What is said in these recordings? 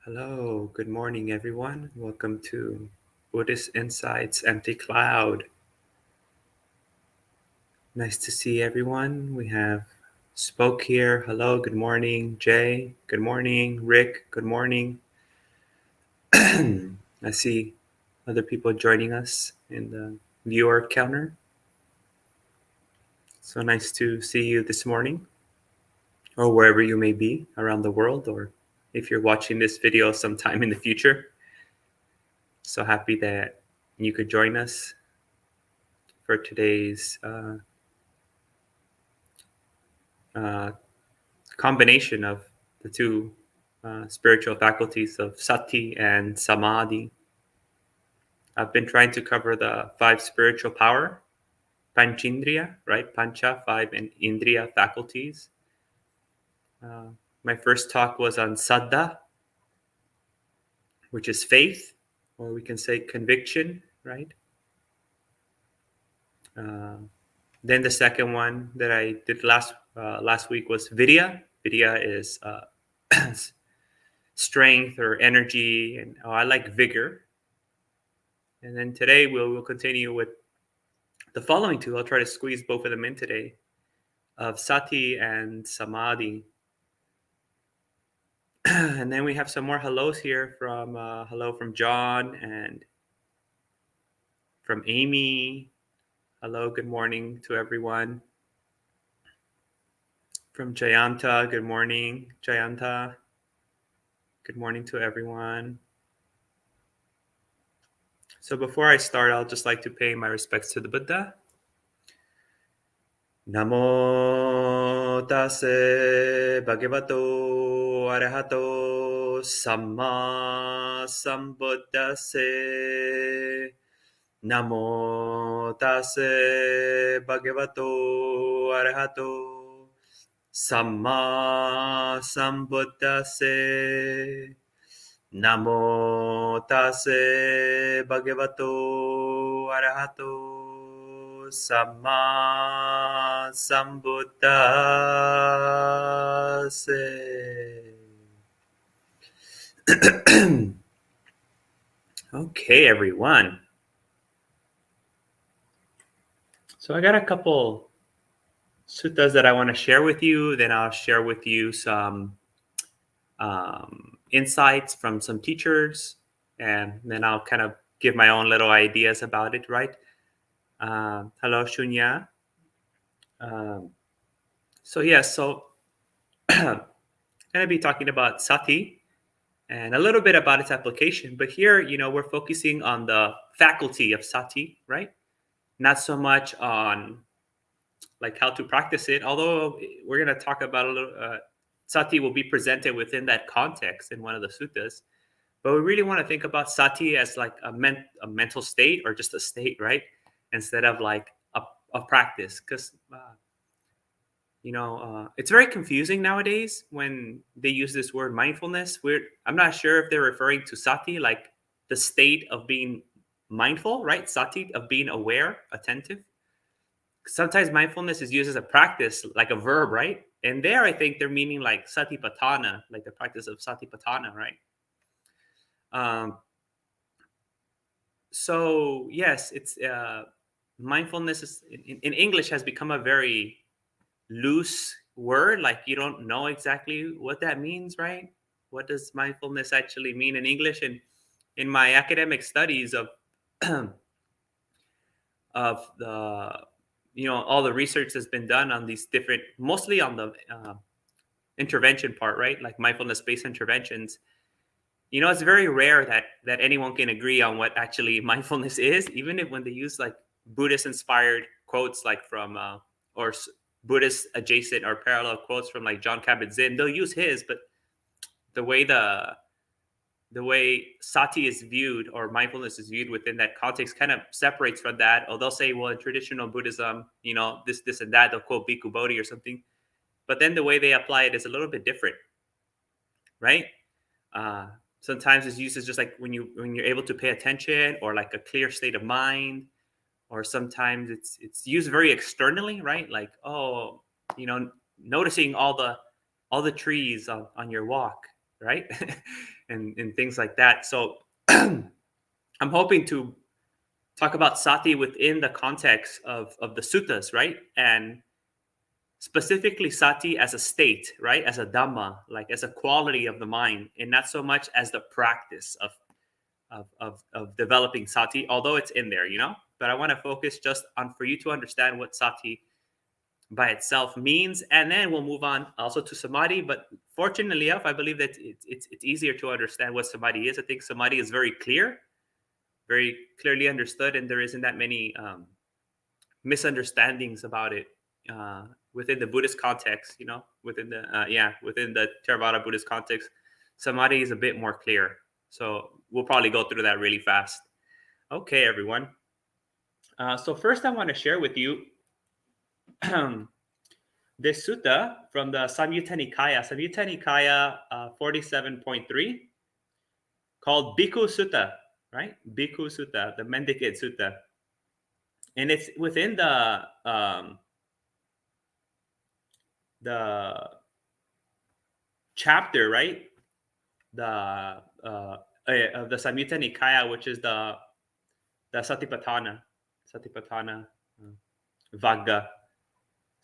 Hello, good morning, everyone. Welcome to Buddhist Insights Empty Cloud. Nice to see everyone. We have Spoke here. Hello, good morning. Jay, good morning. Rick, good morning. I see other people joining us in the viewer counter. So nice to see you this morning, or wherever you may be around the world, or if you're watching this video sometime in the future. So happy that you could join us for today's combination of the two spiritual faculties of Sati and Samādhi. I've been trying to cover the 5 spiritual power, Panchindriya, right? Pancha, 5, and Indriya faculties. My first talk was on Saddha, which is faith, or we can say conviction, right? Then the second one that I did last week was Vidya. Vidya is strength or energy, and I like vigor. And then today we'll continue with the following two. I'll try to squeeze both of them in today, of Sati and Samādhi. And then we have some more hellos here from hello from John and from Amy. Hello, good morning to everyone. From Jayanta, good morning, Jayanta. Good morning to everyone. So before I start, I'll just like to pay my respects to the Buddha. Namo tase bhagavato arahato samma sambuddhase. Namo tase bhagavato arahato samma sambuddhase. Namo tase bhagavato arahato samma sambuddhase. Okay, everyone. So I got a couple suttas that I want to share with you. Then I'll share with you some insights from some teachers, and then I'll kind of give my own little ideas about it, right? Hello, Shunya. So I'm going to be talking about Sati and a little bit about its application. But here, we're focusing on the faculty of Sati, right? Not so much on like how to practice it, although we're going to talk about a little, Sati will be presented within that context in one of the suttas. But we really want to think about Sati as like a mental state or just a state, right? Instead of like a practice. Because, it's very confusing nowadays when they use this word mindfulness. I'm not sure if they're referring to Sati, like the state of being mindful, right? Sati, of being aware, attentive. Sometimes mindfulness is used as a practice, like a verb, right? And there, I think they're meaning like satipatthana, like the practice of satipatthana, right? So yes, it's mindfulness is in English has become a very loose word. Like you don't know exactly what that means, right? What does mindfulness actually mean in English? And in my academic studies of of the all the research that's been done on these different, mostly on the intervention part, right? Like mindfulness-based interventions. It's very rare that anyone can agree on what actually mindfulness is, even if when they use like Buddhist-inspired quotes, like from or Buddhist adjacent or parallel quotes from like John Kabat-Zinn, they'll use his, but the way Sati is viewed or mindfulness is viewed within that context kind of separates from that. Or they'll say, well, in traditional Buddhism, this and that, they'll quote Bhikkhu Bodhi or something. But then the way they apply it is a little bit different, right? Sometimes it's used as just like when you're able to pay attention or like a clear state of mind, or sometimes it's used very externally, right? Like, noticing all the trees on your walk, right? and things like that. So I'm hoping to talk about sati within the context of the suttas, right? And specifically sati as a state, right? As a dhamma, like as a quality of the mind, and not so much as the practice of developing sati, although it's in there, But I want to focus just on for you to understand what sati by itself means, and then we'll move on also to samadhi. But fortunately enough, I believe that it's easier to understand what samadhi is. I think samadhi is very clear, very clearly understood, and there isn't that many misunderstandings about it within the Buddhist context. Within the Theravada Buddhist context, samadhi is a bit more clear. So we'll probably go through that really fast. Okay, everyone. So first, I want to share with you this sutta from the Samyutta Nikaya 47.3, called Bhikkhu Sutta, right? Bhikkhu Sutta, the Mendicant Sutta. And it's within the chapter, right? Of the Samyutta Nikaya, which is the Satipatthana Vagga.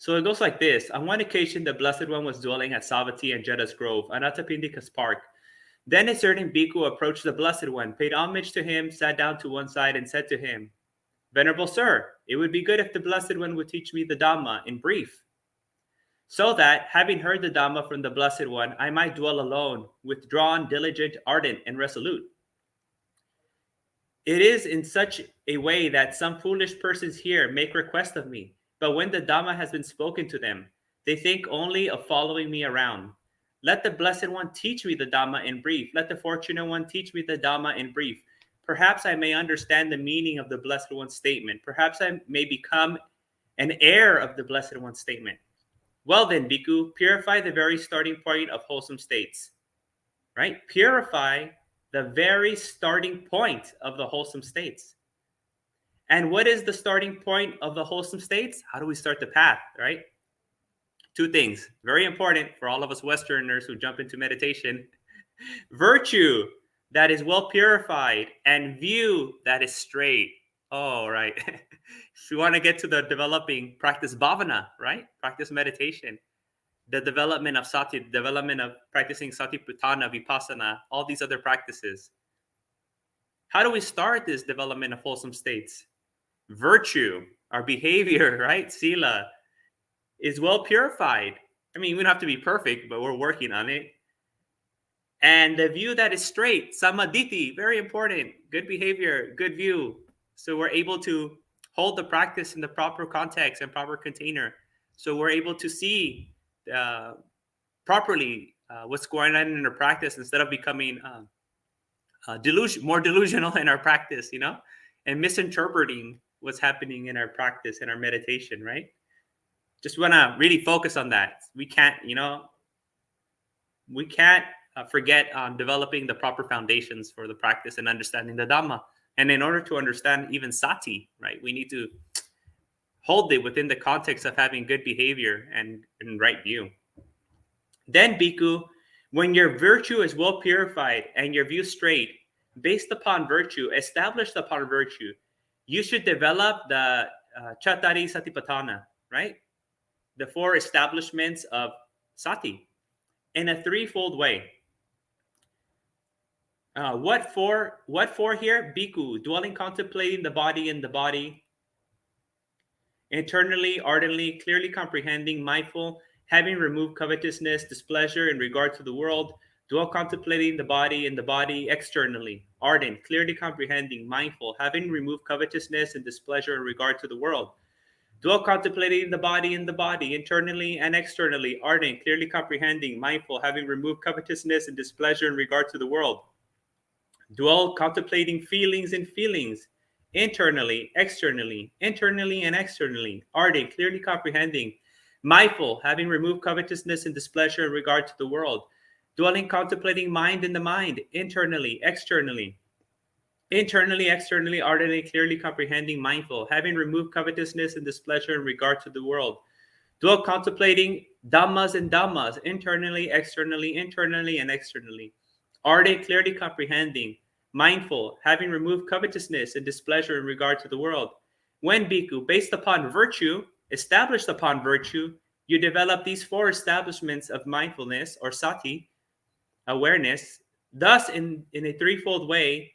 So it goes like this. On one occasion, the Blessed One was dwelling at Savatthi and Jeta's Grove, Anathapindika's park. Then a certain bhikkhu approached the Blessed One, paid homage to him, sat down to one side, and said to him, "Venerable Sir, it would be good if the Blessed One would teach me the Dhamma in brief, so that, having heard the Dhamma from the Blessed One, I might dwell alone, withdrawn, diligent, ardent, and resolute. It is in such a way that some foolish persons here make request of me, but when the Dhamma has been spoken to them, they think only of following me around. Let the Blessed One teach me the Dhamma in brief. Let the Fortunate One teach me the Dhamma in brief. Perhaps I may understand the meaning of the Blessed One's statement. Perhaps I may become an heir of the Blessed One's statement. Well then, bhikkhu, purify the very starting point of wholesome states." Right? Purify the very starting point of the wholesome states. And what is the starting point of the wholesome states? How do we start the path, right? Two things, very important for all of us Westerners who jump into meditation. Virtue that is well purified and view that is straight. Oh, right. If you want to get to the developing, practice bhavana, right? Practice meditation. The development of sati, the development of practicing satipatthana, vipassana, all these other practices. How do we start this development of wholesome states? Virtue, our behavior, right? Sila, is well purified. I mean, we don't have to be perfect, but we're working on it. And the view that is straight, samadhi, very important. Good behavior, good view. So we're able to hold the practice in the proper context and proper container. So we're able to see properly what's going on in our practice instead of becoming more delusional in our practice, and misinterpreting what's happening in our practice, in our meditation, right? Just want to really focus on that. We can't forget on developing the proper foundations for the practice and understanding the Dhamma. And in order to understand even sati, right, we need to hold it within the context of having good behavior and right view. Then, bhikkhu, when your virtue is well purified and your view straight, based upon virtue, established upon virtue, you should develop the Chattari Satipatthana, right? The 4 establishments of sati in a threefold way. What for here? Bhikkhu, dwelling, contemplating the body in the body, internally, ardently, clearly comprehending, mindful, having removed covetousness, displeasure in regard to the world, dwell contemplating the body in the body, externally, ardent, clearly comprehending, mindful, having removed covetousness and displeasure in regard to the world, dwell contemplating the body in the body, internally and externally, ardent, clearly comprehending, mindful, having removed covetousness and displeasure in regard to the world, dwell contemplating feelings and feelings, internally, externally, and externally, ardent, clearly comprehending, mindful, having removed covetousness and displeasure in regard to the world, dwelling, contemplating mind in the mind, internally, externally, ardently, clearly comprehending, mindful, having removed covetousness and displeasure in regard to the world, dwell contemplating Dhammas and Dhammas, internally, externally, and externally. Are they clearly comprehending, mindful, having removed covetousness and displeasure in regard to the world? When, bhikkhu, based upon virtue, established upon virtue, you develop these four establishments of mindfulness or sati, awareness, thus in a threefold way,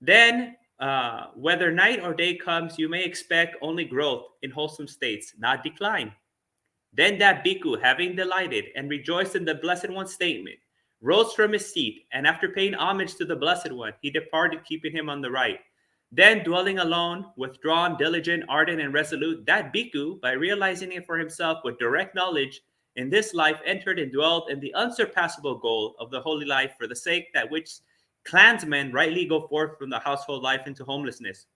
then whether night or day comes, you may expect only growth in wholesome states, not decline. Then that bhikkhu, having delighted and rejoiced in the Blessed One's statement, rose from his seat, and after paying homage to the Blessed One, he departed, keeping him on the right. Then, dwelling alone, withdrawn, diligent, ardent, and resolute, that bhikkhu, by realizing it for himself with direct knowledge, in this life entered and dwelt in the unsurpassable goal of the holy life, for the sake that which clansmen rightly go forth from the household life into homelessness.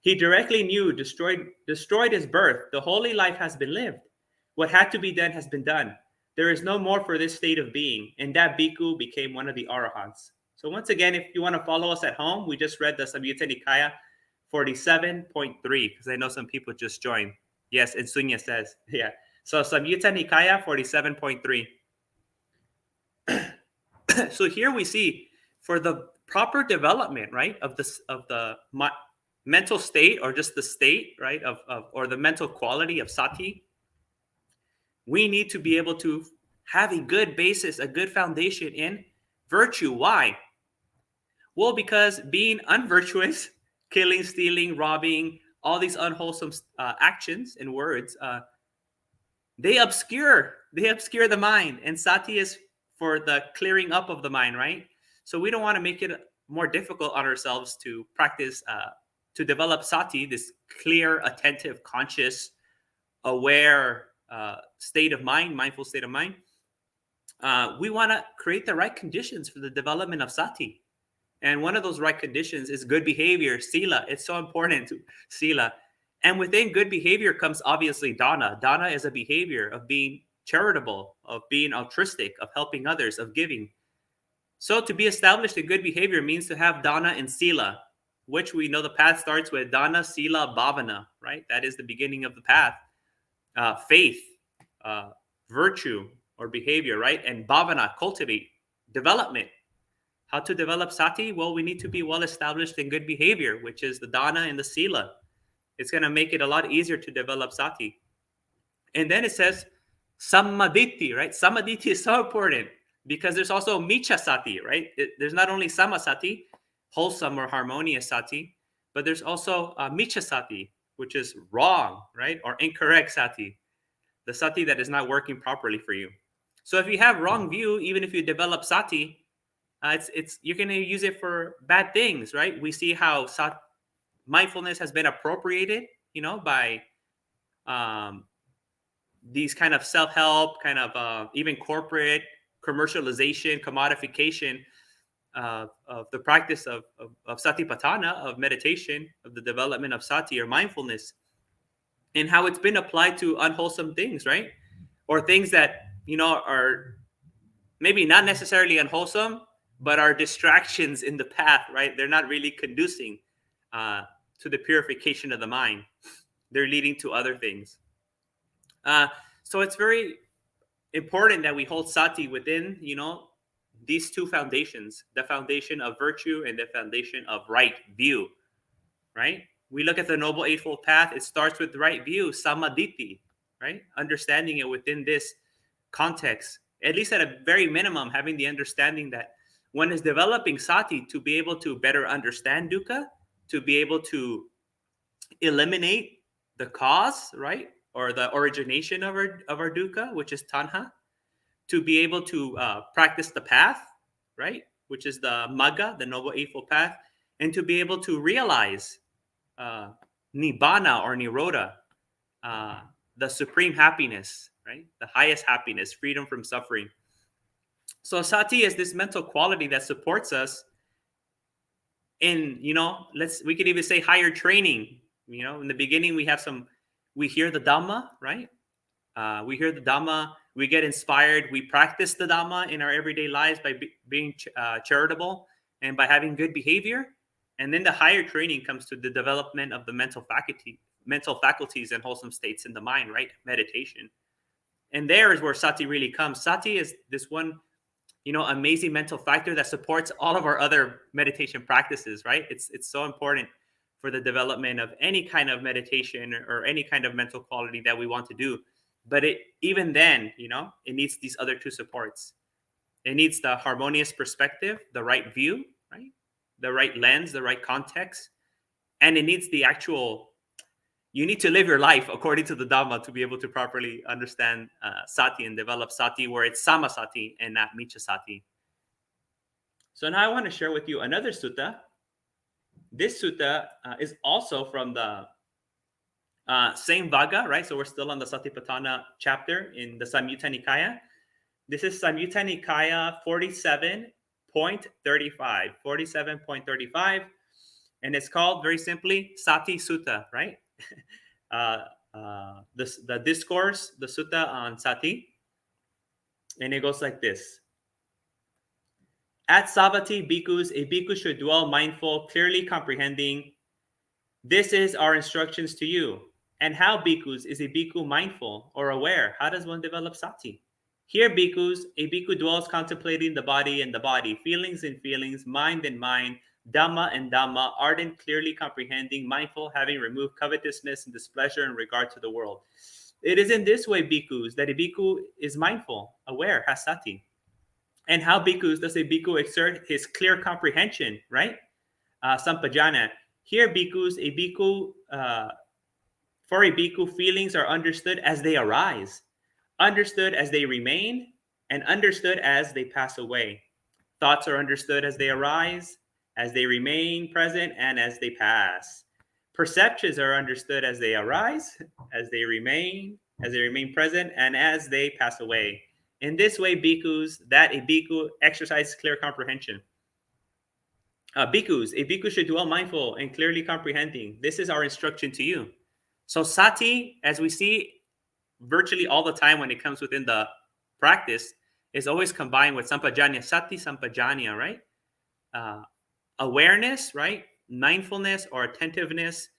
He directly knew, destroyed his birth. The holy life has been lived. What had to be done has been done. There is no more for this state of being. And that bhikkhu became one of the arahants. So once again, if you want to follow us at home, we just read the Samyutta Nikaya 47.3, because I know some people just joined. Yes, and Sunya says, yeah. So Samyutta Nikaya 47.3. So here we see, for the proper development, right, of the mental state, or just the state, right, or the mental quality of sati, we need to be able to have a good basis, a good foundation in virtue. Why? Well, because being unvirtuous, killing, stealing, robbing, all these unwholesome actions and words, they obscure the mind, and sati is for the clearing up of the mind, right? So we don't want to make it more difficult on ourselves to practice, to develop sati, this clear, attentive, conscious, aware state of mind, mindful state of mind. We want to create the right conditions for the development of sati. And one of those right conditions is good behavior, sila. It's so important to sila. And within good behavior comes obviously dana. Dana is a behavior of being charitable, of being altruistic, of helping others, of giving. So to be established in good behavior means to have dana and sila, which we know the path starts with dana, sila, bhavana, right? That is the beginning of the path. Faith, virtue or behavior, right? And bhavana, cultivate, development. How to develop sati? Well, we need to be well established in good behavior, which is the dana and the sila. It's going to make it a lot easier to develop sati. And then it says samadhi, right? Samadhi is so important because there's also micha sati, right? There's not only samasati, wholesome or harmonious sati, but there's also micha sati, which is wrong, right? Or incorrect sati, the sati that is not working properly for you. So if you have wrong view, even if you develop sati, you're going to use it for bad things, right? We see how mindfulness has been appropriated, by these kind of self-help, kind of even corporate commercialization, commodification of the practice of satipatthana, of meditation, of the development of sati or mindfulness, and how it's been applied to unwholesome things, right? Or things that, are maybe not necessarily unwholesome, but are distractions in the path, right? They're not really conducing to the purification of the mind. They're leading to other things. So it's very important that we hold sati within, these two foundations, the foundation of virtue and the foundation of right view, right? We look at the Noble Eightfold Path, it starts with right view, samadhi, right? Understanding it within this context, at least at a very minimum, having the understanding that one is developing sati to be able to better understand dukkha, to be able to eliminate the cause, right? Or the origination of our dukkha, which is tanha, to be able to practice the path, right? Which is the magga, the Noble Eightfold Path, and to be able to realize nibbana or nirodha, the supreme happiness, right? The highest happiness, freedom from suffering. So sati is this mental quality that supports us in, we could even say higher training. In the beginning we hear the Dhamma, right? We hear the Dhamma, we get inspired, we practice the Dhamma in our everyday lives by being charitable and by having good behavior. And then the higher training comes to the development of the mental faculties and wholesome states in the mind, right? Meditation. And there is where Sati really comes. Sati is this one, amazing mental factor that supports all of our other meditation practices, right? It's so important for the development of any kind of meditation or any kind of mental quality that we want to do. But even then, it needs these other two supports. It needs the harmonious perspective, the right view, right? The right lens, the right context. And it needs the actual, you need to live your life according to the Dhamma to be able to properly understand Sati and develop Sati, where it's Samasati and not Micha Sati. So now I want to share with you another sutta. This sutta is also from the same Vagga, right? So we're still on the Satipatthana chapter in the Samyutta Nikaya. This is Samyutta Nikaya 47.35. 47.35. And it's called, very simply, Sati Sutta, right? The discourse, the sutta on Sati. And it goes like this. At Savatthi bhikkhus, a bhikkhu should dwell mindful, clearly comprehending. This is our instructions to you. And how, bhikkhus, is a bhikkhu mindful or aware? How does one develop Sati? Here, bhikkhus, a bhikkhu dwells contemplating the body and the body, feelings and feelings, mind and mind, Dhamma and Dhamma, ardent, clearly comprehending, mindful, having removed covetousness and displeasure in regard to the world. It is in this way, bhikkhus, that a bhikkhu is mindful, aware, has Sati. And how, bhikkhus, does a bhikkhu exert his clear comprehension, right? Sampajana. Here, bhikkhus, for a bhikkhu, feelings are understood as they arise, understood as they remain, and understood as they pass away. Thoughts are understood as they arise, as they remain present, and as they pass. Perceptions are understood as they arise, as they remain present, and as they pass away. In this way, bhikkhus, that a bhikkhu exercises clear comprehension. Bhikkhus, a bhikkhu should dwell mindful and clearly comprehending. This is our instruction to you. So Sati, as we see virtually all the time when it comes within the practice, is always combined with Sampajanya. Sati Sampajanya, right? Awareness, right? Mindfulness or attentiveness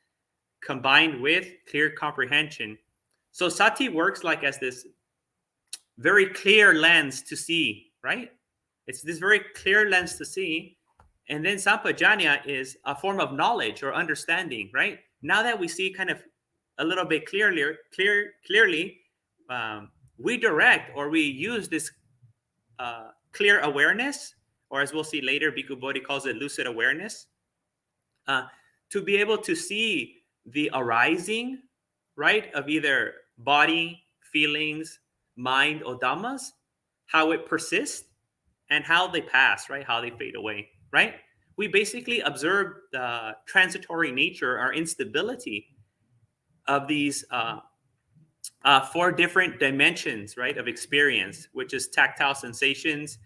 combined with clear comprehension. So Sati works like as this very clear lens to see, right? It's this very clear lens to see. And then Sampajanya is a form of knowledge or understanding, right? Now that we see kind of a little bit clearly, we direct or we use this clear awareness, or as we'll see later, Bhikkhu Bodhi calls it lucid awareness, to be able to see the arising, right, of either body, feelings, mind, or dhammas, how it persists, and how they pass, right, how they fade away, right? We basically observe the transitory nature or instability of these 4 different dimensions, right, of experience, which is tactile sensations,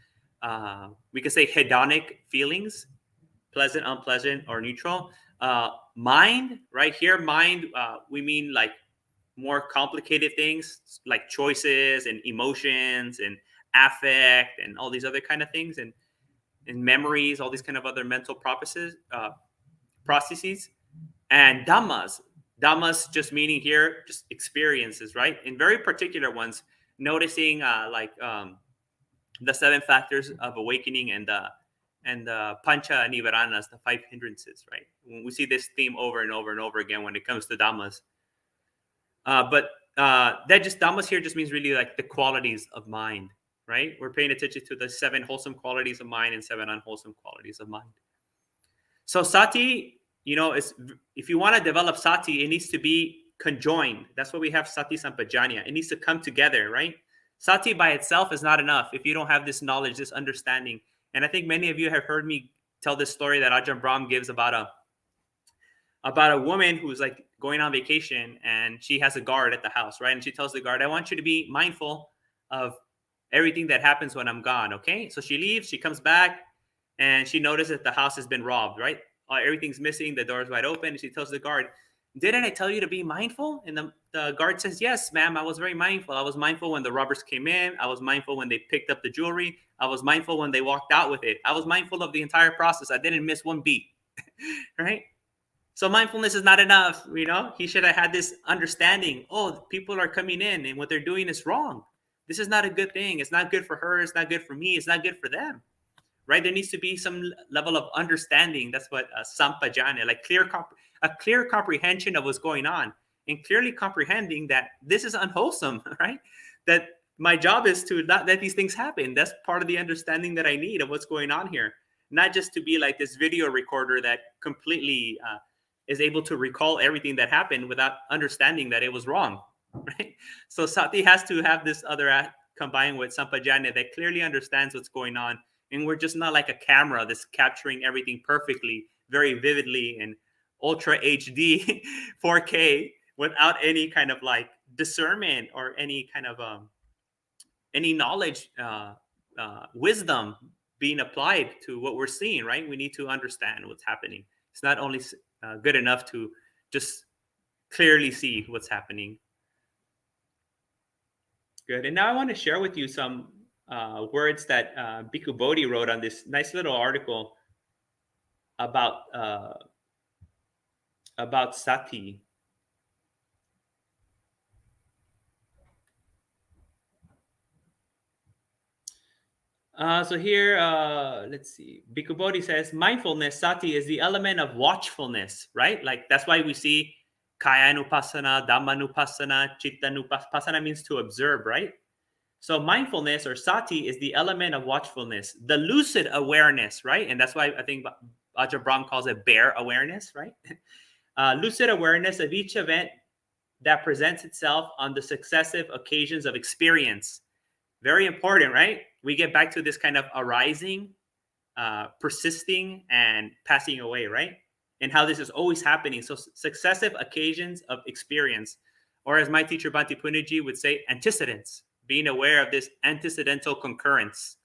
we could say hedonic feelings, pleasant, unpleasant, or neutral. Mind, right here, mind, we mean like more complicated things like choices and emotions and affect and all these other kind of things, and memories, all these kind of other mental processes. And dhammas just meaning here just experiences, right? In very particular ones, noticing the 7 factors of awakening and the pancha nivaranas, the 5 hindrances, right? When we see this theme over and over and over again when it comes to dhammas. But that just dhammas here just means really like the qualities of mind, right? We're paying attention to the 7 wholesome qualities of mind and 7 unwholesome qualities of mind. So Sati, if you want to develop Sati, it needs to be conjoined. That's why we have Sati Sampajanya. It needs to come together, right? Sati by itself is not enough if you don't have this knowledge, this understanding. And I think many of you have heard me tell this story that Ajahn Brahm gives about a woman who's like going on vacation, and she has a guard at the house, right? And she tells the guard, I want you to be mindful of everything that happens when I'm gone, okay? So she leaves, she comes back, and she notices that the house has been robbed, right? Everything's missing, the door is wide open, and she tells the guard, didn't I tell you to be mindful? And the guard says, yes, ma'am, I was very mindful. I was mindful when the robbers came in. I was mindful when they picked up the jewelry. I was mindful when they walked out with it. I was mindful of the entire process. I didn't miss one beat, right? So mindfulness is not enough, He should have had this understanding. Oh, people are coming in and what they're doing is wrong. this is not a good thing. It's not good for her. It's not good for me. It's not good for them, right? There needs to be some level of understanding. That's what sampajana, like a clear comprehension of what's going on, and clearly comprehending that this is unwholesome, right? That my job is to not let these things happen. That's part of the understanding that I need of what's going on here. Not just to be like this video recorder that completely is able to recall everything that happened without understanding that it was wrong, right? So sati has to have this other act combined with sampajanya that clearly understands what's going on. And we're just not like a camera that's capturing everything perfectly, very vividly, and ultra HD 4K without any kind of like discernment or any kind of any knowledge, wisdom being applied to what we're seeing, right? We need to understand what's happening. It's not only good enough to just clearly see what's happening. Good. And now I want to share with you some words that Bhikkhu Bodhi wrote on this nice little article about sati. So here, let's see. Bhikkhu Bodhi says, mindfulness, sati, is the element of watchfulness, right? Like that's why we see kayanupassana, dhammanupassana, chittanupassana means to observe, right? So mindfulness or sati is the element of watchfulness, the lucid awareness, right? And that's why I think Ajahn Brahm calls it bare awareness, right? Lucid awareness of each event that presents itself on the successive occasions of experience. Very important, right? We get back to this kind of arising, persisting, and passing away, right? And how this is always happening. So successive occasions of experience, or as my teacher Bhante Puniji would say, antecedents, being aware of this antecedental concurrence.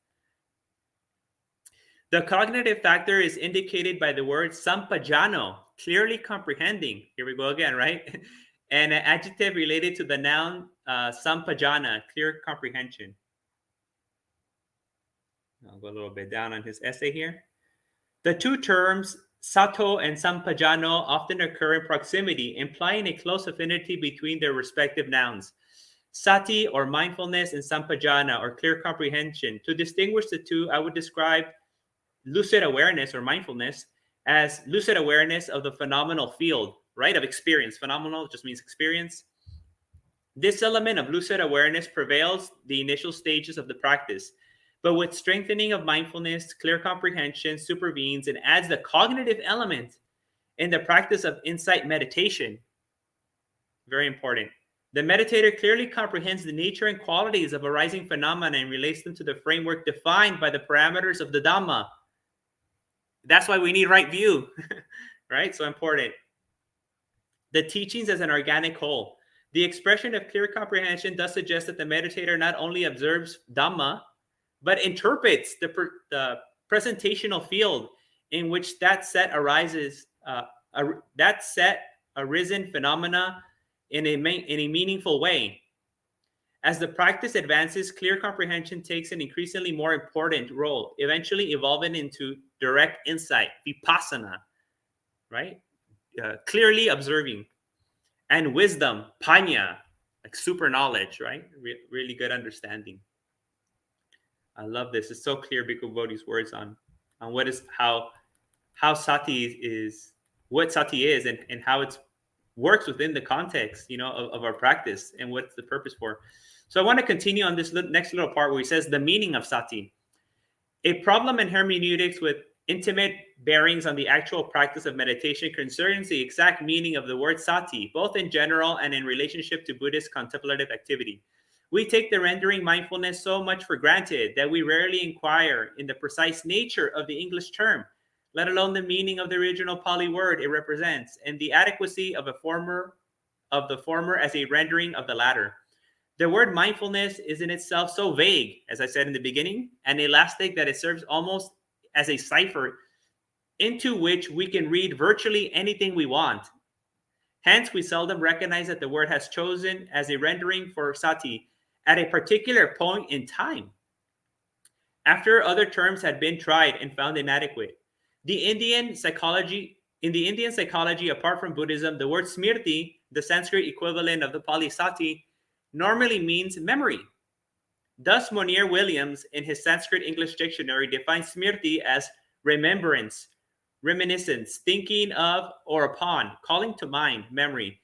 The cognitive factor is indicated by the word sampajano, clearly comprehending. Here we go again, right? And an adjective related to the noun sampajana, clear comprehension. I'll go a little bit down on his essay here. The two terms sato and sampajano often occur in proximity, implying a close affinity between their respective nouns. Sati or mindfulness and sampajana or clear comprehension. To distinguish the two, I would describe lucid awareness or mindfulness as lucid awareness of the phenomenal field, right? Of experience. Phenomenal just means experience. This element of lucid awareness prevails the initial stages of the practice. But with strengthening of mindfulness, clear comprehension supervenes and adds the cognitive element in the practice of insight meditation. Very important. The meditator clearly comprehends the nature and qualities of arising phenomena and relates them to the framework defined by the parameters of the Dhamma. That's why we need right view, right? So important. The teachings as an organic whole. The expression of clear comprehension does suggest that the meditator not only observes Dhamma, but interprets the presentational field in which that set arises, that set arisen phenomena in a meaningful way. As the practice advances, clear comprehension takes an increasingly more important role, eventually evolving into direct insight, vipassana, right? Clearly observing. And wisdom, panya, like super knowledge, right? Really good understanding. I love this. It's so clear, Bhikkhu Bodhi's words on what is how sati is, what sati is, and how it works within the context, of our practice and what's the purpose for. So I want to continue on this next little part where he says the meaning of sati. A problem in hermeneutics with intimate bearings on the actual practice of meditation concerns the exact meaning of the word sati, both in general and in relationship to Buddhist contemplative activity. We take the rendering mindfulness so much for granted that we rarely inquire in the precise nature of the English term, let alone the meaning of the original Pali word it represents, and the adequacy of the former as a rendering of the latter. The word mindfulness is in itself so vague, as I said in the beginning, and elastic that it serves almost as a cipher into which we can read virtually anything we want. Hence, we seldom recognize that the word has chosen as a rendering for sati at a particular point in time, after other terms had been tried and found inadequate. In the Indian psychology, apart from Buddhism, the word smriti, the Sanskrit equivalent of the Pali sati, normally means memory. Thus, Monier Williams, in his Sanskrit English dictionary, defines smriti as remembrance, reminiscence, thinking of or upon, calling to mind, memory.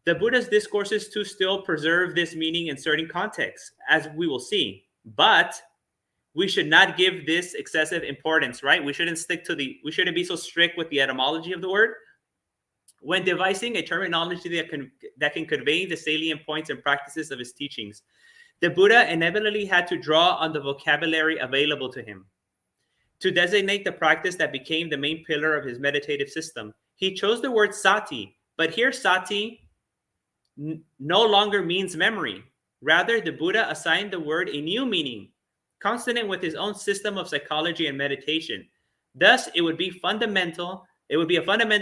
The Buddha's discourses too still preserve this meaning in certain contexts, as we will see. But we should not give this excessive importance, right? We shouldn't be so strict with the etymology of the word. When devising a terminology that can convey the salient points and practices of his teachings, the Buddha inevitably had to draw on the vocabulary available to him. To designate the practice that became the main pillar of his meditative system, he chose the word sati, but here sati no longer means memory. Rather, the Buddha assigned the word a new meaning, consonant with his own system of psychology and meditation. Thus, it would be a fundamental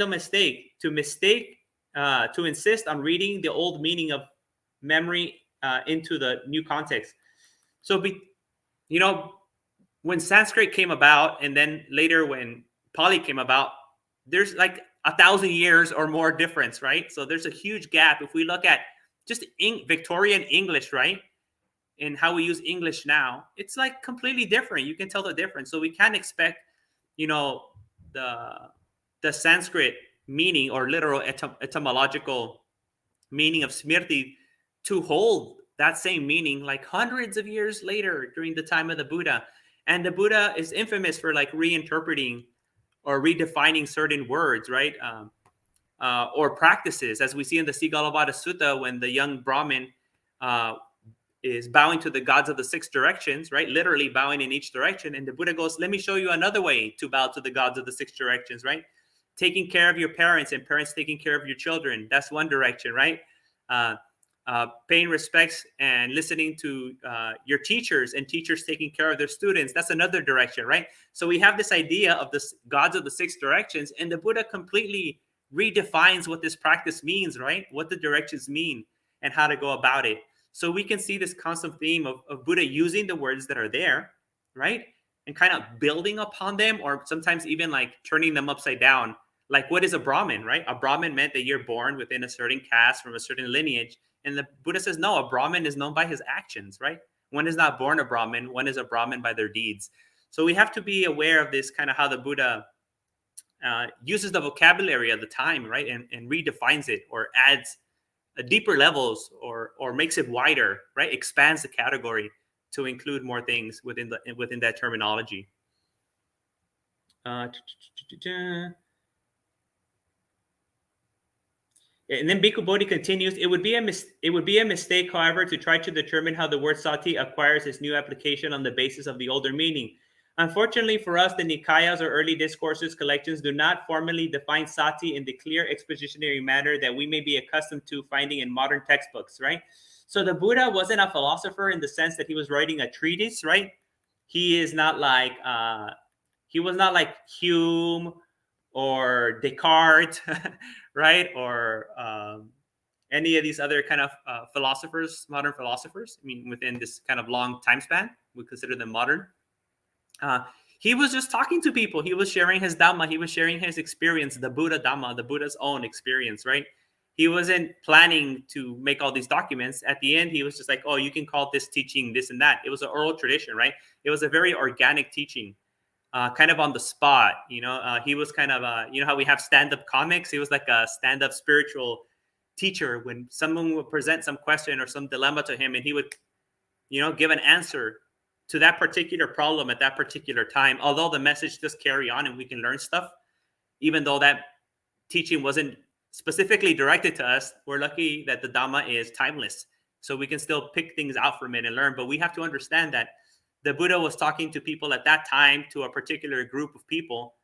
mistake to insist on reading the old meaning of memory into the new context. So, when Sanskrit came about, and then later when Pali came about, there's like 1,000 years or more difference, right? So there's a huge gap. If we look at just Victorian English, right, and how we use English now, it's like completely different. You can tell the difference. So we can't expect, the Sanskrit meaning or literal etymological meaning of smriti to hold that same meaning like hundreds of years later during the time of the Buddha. And the Buddha is infamous for like reinterpreting or redefining certain words, right? Or practices, as we see in the Sigalovada Sutta, when the young Brahmin is bowing to the gods of the six directions, right? Literally bowing in each direction. And the Buddha goes, let me show you another way to bow to the gods of the six directions, right? Taking care of your parents and parents taking care of your children. That's one direction, right? Paying respects and listening to your teachers and teachers taking care of their students. That's another direction, right? So we have this idea of the gods of the six directions, and the Buddha completely redefines what this practice means, right? What the directions mean and how to go about it. So we can see this constant theme of Buddha using the words that are there, right? And kind of building upon them, or sometimes even like turning them upside down. Like, what is a Brahmin, right? A Brahmin meant that you're born within a certain caste from a certain lineage. And the Buddha says, no, a Brahmin is known by his actions, right? One is not born a Brahmin. One is a Brahmin by their deeds. So we have to be aware of this, kind of how the Buddha uses the vocabulary of the time, right? And redefines it, or adds deeper levels, or makes it wider, right? Expands the category to include more things within that terminology. And then Bhikkhu Bodhi continues, it would be a mistake, however, to try to determine how the word sati acquires its new application on the basis of the older meaning. Unfortunately for us, the Nikayas or early discourses collections do not formally define sati in the clear expositionary manner that we may be accustomed to finding in modern textbooks, right? So the Buddha wasn't a philosopher in the sense that he was writing a treatise, right? He was not like Hume or Descartes, right? Or any of these other kind of modern philosophers. I mean, within this kind of long time span, we consider them modern. He was just talking to people. He was sharing his Dhamma. He was sharing his experience, the Buddha Dhamma, the Buddha's own experience, right? He wasn't planning to make all these documents. At the end, he was just like, oh, you can call this teaching this and that. It was an oral tradition, right? It was a very organic teaching. Kind of on the spot, he was kind of, how we have stand-up comics. He was like a stand-up spiritual teacher. When someone would present some question or some dilemma to him, and he would, give an answer to that particular problem at that particular time. Although the message does carry on and we can learn stuff, even though that teaching wasn't specifically directed to us, we're lucky that the Dhamma is timeless. So we can still pick things out from it and learn. But we have to understand that the Buddha was talking to people at that time, to a particular group of people.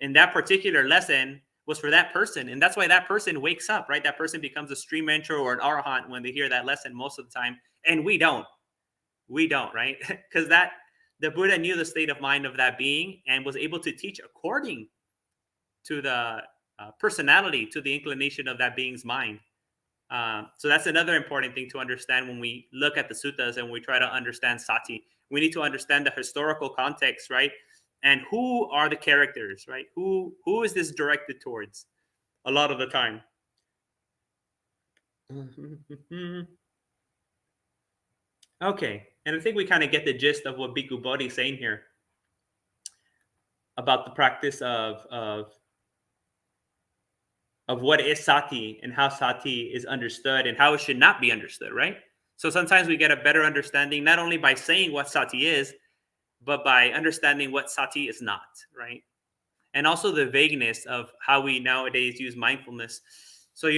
And that particular lesson was for that person. And that's why that person wakes up, right? That person becomes a stream enterer or an arahant when they hear that lesson most of the time. And we don't, right? Because the Buddha knew the state of mind of that being and was able to teach according to the personality, to the inclination of that being's mind. So that's another important thing to understand when we look at the suttas and we try to understand sati. We need to understand the historical context, right? And who are the characters, right? Who is this directed towards a lot of the time? Okay. And I think we kind of get the gist of what Bhikkhu Bodhi is saying here about the practice of what is sati and how sati is understood and how it should not be understood, right? So sometimes we get a better understanding not only by saying what sati is, but by understanding what sati is not, right? And also the vagueness of how we nowadays use mindfulness. So,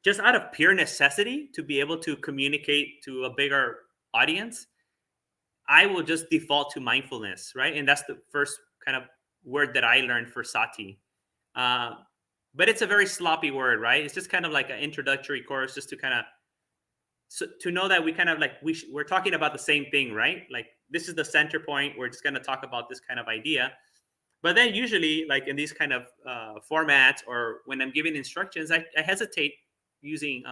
just out of pure necessity to be able to communicate to a bigger audience, I will just default to mindfulness, right? And that's the first kind of word that I learned for sati. But it's a very sloppy word, right? It's just kind of like an introductory course, just to kind of to know that we kind of like we're talking about the same thing, right? Like this is the center point. We're just going to talk about this kind of idea. But then usually, like in these kind of formats, or when I'm giving instructions, I hesitate using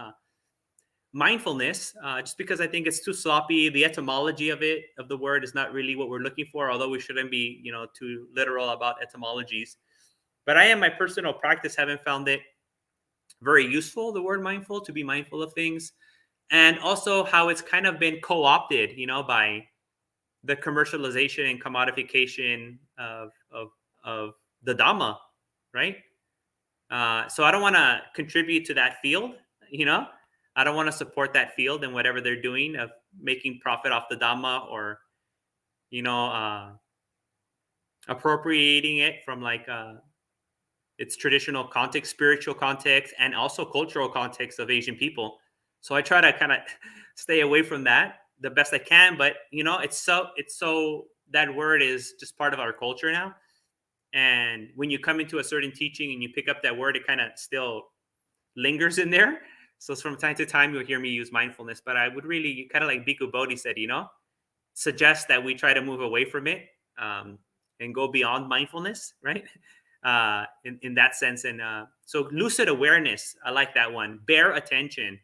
mindfulness, just because I think it's too sloppy. The etymology of the word is not really what we're looking for, although we shouldn't be, too literal about etymologies. But I, in my personal practice, haven't found it very useful, the word mindful, to be mindful of things. And also how it's kind of been co-opted, by the commercialization and commodification of the Dhamma, right? So I don't want to contribute to that field, I don't want to support that field and whatever they're doing of making profit off the Dhamma, or, appropriating it from like its traditional context, spiritual context, and also cultural context of Asian people. So I try to kind of stay away from that the best I can. But, it's so that word is just part of our culture now. And when you come into a certain teaching and you pick up that word, it kind of still lingers in there. So from time to time, you'll hear me use mindfulness, but I would really kind of like Bhikkhu Bodhi said, suggest that we try to move away from it and go beyond mindfulness, right? In that sense. And so lucid awareness, I like that one. Bare attention.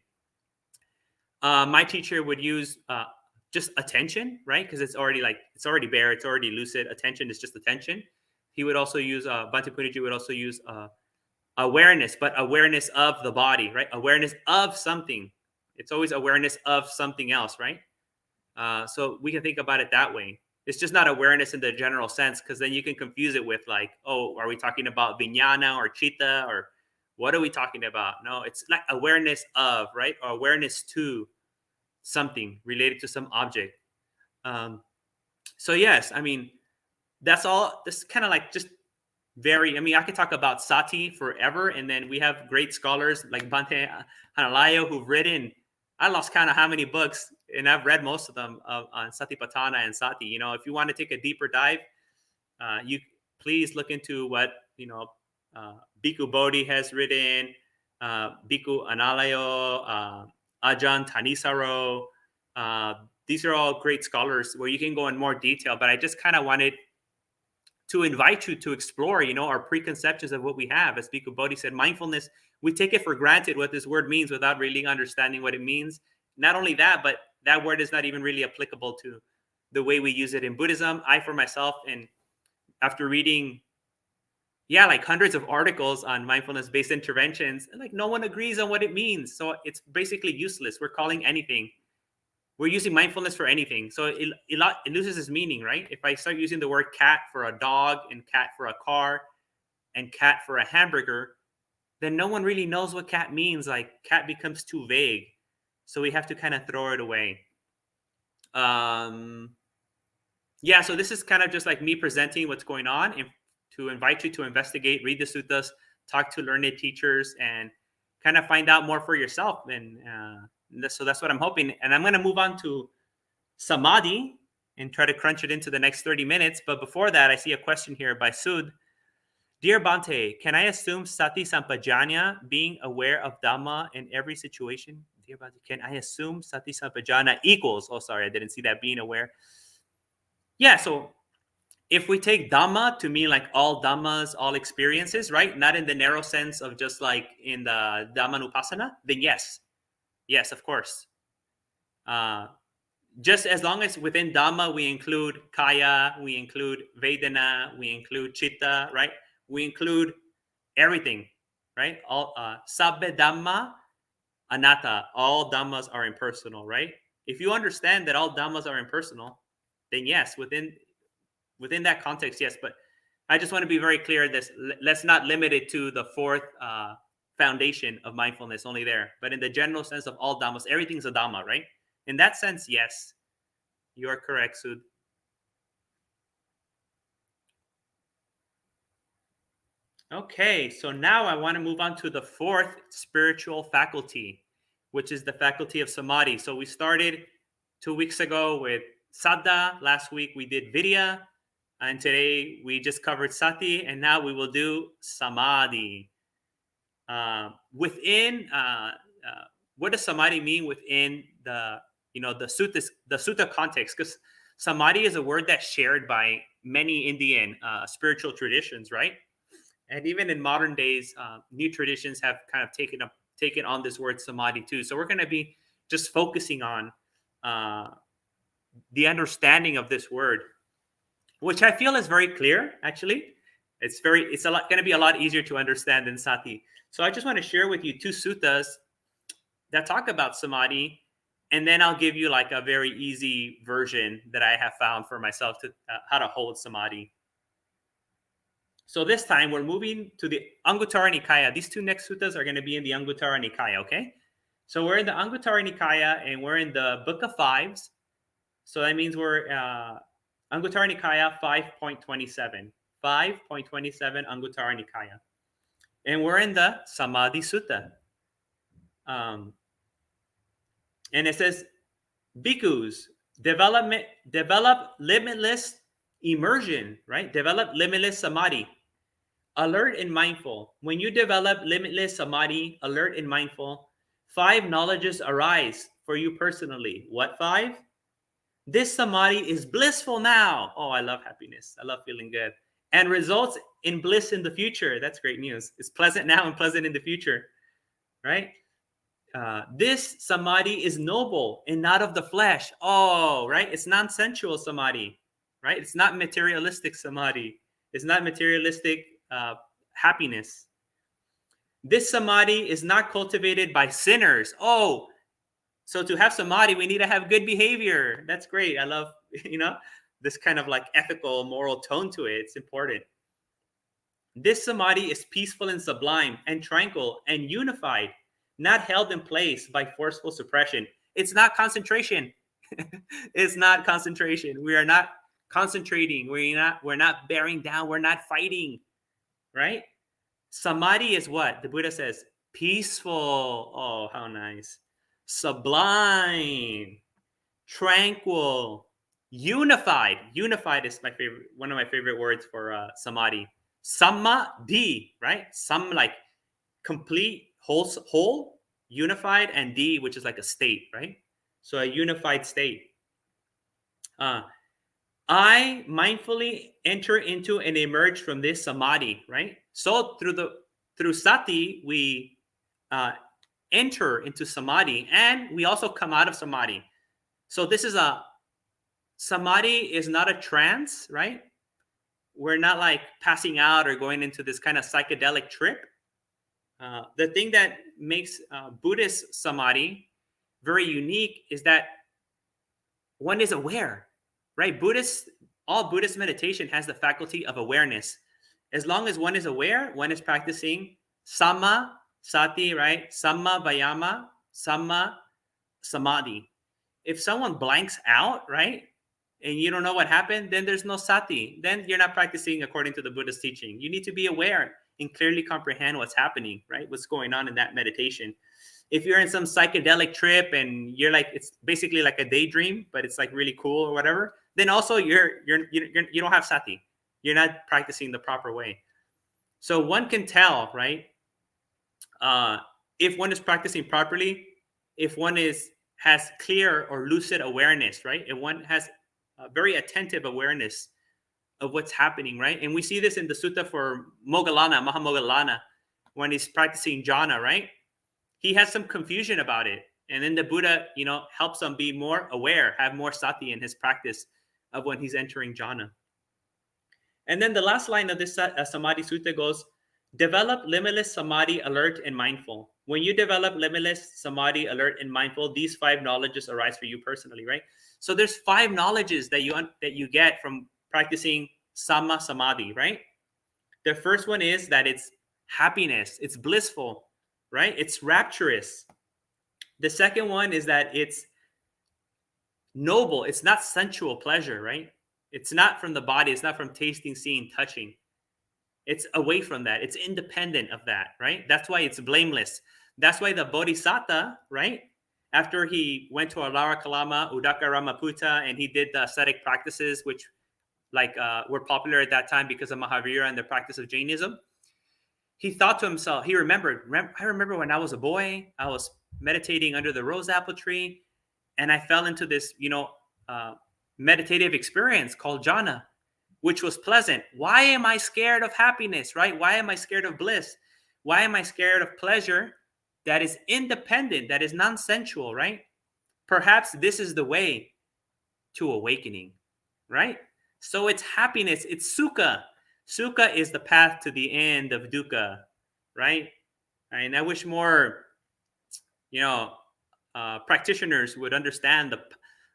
My teacher would use just attention, right? Because it's already bare, it's already lucid. Attention is just attention. He would also use, Bhante Puniji would also use awareness, but awareness of the body, right? Awareness of something. It's always awareness of something else, right? So we can think about it that way. It's just not awareness in the general sense, because then you can confuse it with like, oh, are we talking about vijnana or chitta, or what are we talking about? No, it's like awareness of, right? Or awareness to something related to some object. So yes, I mean, that's all. This kind of like just I could talk about sati forever. And then we have great scholars like Bhante Sanāthavihāri who've written, I lost count of how many books, and I've read most of them on Satipatthana and Sati. If you want to take a deeper dive, you please look into what, Bhikkhu Bodhi has written, Bhikkhu Analayo, Ajahn Thanisaro. These are all great scholars where you can go in more detail, but I just kind of wanted to invite you to explore, our preconceptions of what we have. As Bhikkhu Bodhi said, mindfulness, we take it for granted what this word means without really understanding what it means. Not only that, but that word is not even really applicable to the way we use it in Buddhism. I, for myself, and after reading, like hundreds of articles on mindfulness-based interventions, like no one agrees on what it means. So it's basically useless. We're calling anything. We're using mindfulness for anything. So it loses its meaning, right? If I start using the word cat for a dog, and cat for a car, and cat for a hamburger, then no one really knows what cat means. Like cat becomes too vague. So we have to kind of throw it away. So this is kind of just like me presenting what's going on, and to invite you to investigate, read the suttas, talk to learned teachers, and kind of find out more for yourself. And so that's what I'm hoping. And I'm going to move on to Samadhi and try to crunch it into the next 30 minutes. But before that, I see a question here by Sud. Dear Bhante, can I assume Sati Sampajanya, being aware of Dhamma in every situation? Dear Bhante, can I assume Sati Sampajanya equals, I didn't see that, being aware. Yeah, so if we take Dhamma to mean like all Dhammas, all experiences, right? Not in the narrow sense of just like in the Dhammanupassana, then yes. Yes, of course. Just as long as within Dhamma we include Kaya, we include Vedana, we include Chitta, right? We include everything, right? All Sabbe Dhamma Anatta. All Dhammas are impersonal, right? If you understand that all dhammas are impersonal, then yes, within that context, yes. But I just want to be very clear. Let's not limit it to the fourth foundation of mindfulness, only there. But in the general sense of all dhammas, everything's a dhamma, right? In that sense, yes, you are correct, Sud. Okay, so now I want to move on to the fourth spiritual faculty, which is the faculty of samadhi. So we started 2 weeks ago with Saddha. Last week we did Vidya. And today we just covered Sati. And now we will do Samadhi. What does Samadhi mean within the sutta context? Because Samadhi is a word that's shared by many Indian spiritual traditions, right? And even in modern days, new traditions have kind of taken on this word samadhi too. So we're going to be just focusing on the understanding of this word, which I feel is very clear. Actually, it's going to be a lot easier to understand than sati. So I just want to share with you 2 suttas that talk about samadhi, and then I'll give you like a very easy version that I have found for myself to how to hold samadhi. So this time we're moving to the Anguttara Nikaya. These 2 next suttas are going to be in the Anguttara Nikaya, okay? So we're in the Anguttara Nikaya and we're in the Book of Fives. So that means we're Anguttara Nikaya 5.27. 5.27 Anguttara Nikaya. And we're in the Samadhi Sutta. And it says, bhikkhus, develop limitless immersion, right? Develop limitless samadhi. Alert and mindful. When you develop limitless samadhi, alert and mindful, 5 knowledges arise for you personally. What 5? This samadhi is blissful now. Oh, I love happiness. I love feeling good. And results in bliss in the future. That's great news. It's pleasant now and pleasant in the future, right? This samadhi is noble and not of the flesh. Oh, right? It's non-sensual samadhi, right? It's not materialistic samadhi. It's not materialistic happiness. This samadhi is not cultivated by sinners. Oh, so to have samadhi, we need to have good behavior. That's great. I love, this kind of like ethical, moral tone to it. It's important. This samadhi is peaceful and sublime and tranquil and unified, not held in place by forceful suppression. It's not concentration. It's not concentration. We are not concentrating. We're not bearing down. We're not fighting, right? Samadhi is what? The Buddha says, peaceful. Oh, how nice. Sublime, tranquil, unified. Unified is one of my favorite words for samadhi. Samadhi, right? Some like complete, whole, unified, and di, which is like a state, right? So a unified state. I mindfully enter into and emerge from this samadhi, right? So through sati, we enter into samadhi, and we also come out of samadhi. So this is samadhi is not a trance, right? We're not like passing out or going into this kind of psychedelic trip. The thing that makes Buddhist samadhi very unique is that one is aware, right? All Buddhist meditation has the faculty of awareness. As long as one is aware, one is practicing samma sati, right? Samma vayama, samma samadhi. If someone blanks out, right, and you don't know what happened, then there's no sati. Then you're not practicing according to the Buddha's teaching. You need to be aware and clearly comprehend what's happening, right? What's going on in that meditation. If you're in some psychedelic trip and you're like, it's basically like a daydream, but it's like really cool or whatever, then also you don't have sati. You're not practicing the proper way. So one can tell, right? If one is practicing properly, if one has clear or lucid awareness, right? If one has a very attentive awareness of what's happening, right? And we see this in the sutta for Moggallana, Mahamoggallana, when he's practicing jhana, right? He has some confusion about it. And then the Buddha, helps him be more aware, have more sati in his practice of when he's entering jhana. And then the last line of this Samadhi Sutta goes, develop limitless samadhi, alert and mindful. When you develop limitless samadhi, alert and mindful, these 5 knowledges arise for you personally, right? So there's 5 knowledges that you get from practicing Samma Samadhi, right? The first one is that it's happiness, it's blissful, right? It's rapturous. The second one is that it's noble, it's not sensual pleasure, right? It's not from the body, it's not from tasting, seeing, touching. It's away from that. It's independent of that, right? That's why it's blameless. That's why the Bodhisattva, right? After he went to Alara Kalama, Udaka Ramaputta, and he did the ascetic practices, which were popular at that time because of Mahavira and the practice of Jainism. He thought to himself, he remembered, I remember when I was a boy, I was meditating under the rose apple tree, and I fell into this, meditative experience called jhana, which was pleasant. Why am I scared of happiness, right? Why am I scared of bliss? Why am I scared of pleasure that is independent, that is non-sensual, right? Perhaps this is the way to awakening, right? So it's happiness, it's sukha. Sukha is the path to the end of dukkha, right? And I wish more, practitioners would understand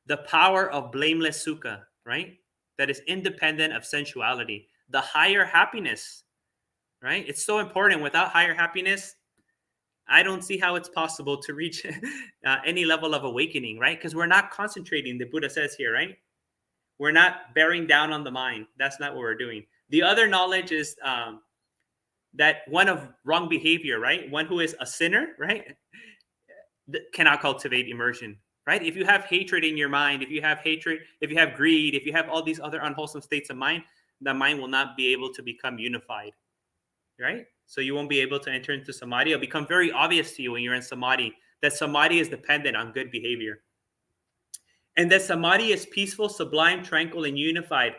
the power of blameless sukha, right? That is independent of sensuality. The higher happiness, right? It's so important. Without higher happiness, I don't see how it's possible to reach any level of awakening, right? Because we're not concentrating, the Buddha says here, right? We're not bearing down on the mind. That's not what we're doing. The other knowledge is that one of wrong behavior, right? One who is a sinner, right? Cannot cultivate immersion, right? If you have hatred in your mind, if you have greed, if you have all these other unwholesome states of mind, the mind will not be able to become unified, right? So you won't be able to enter into samadhi. It'll become very obvious to you when you're in samadhi that samadhi is dependent on good behavior. And that samadhi is peaceful, sublime, tranquil, and unified,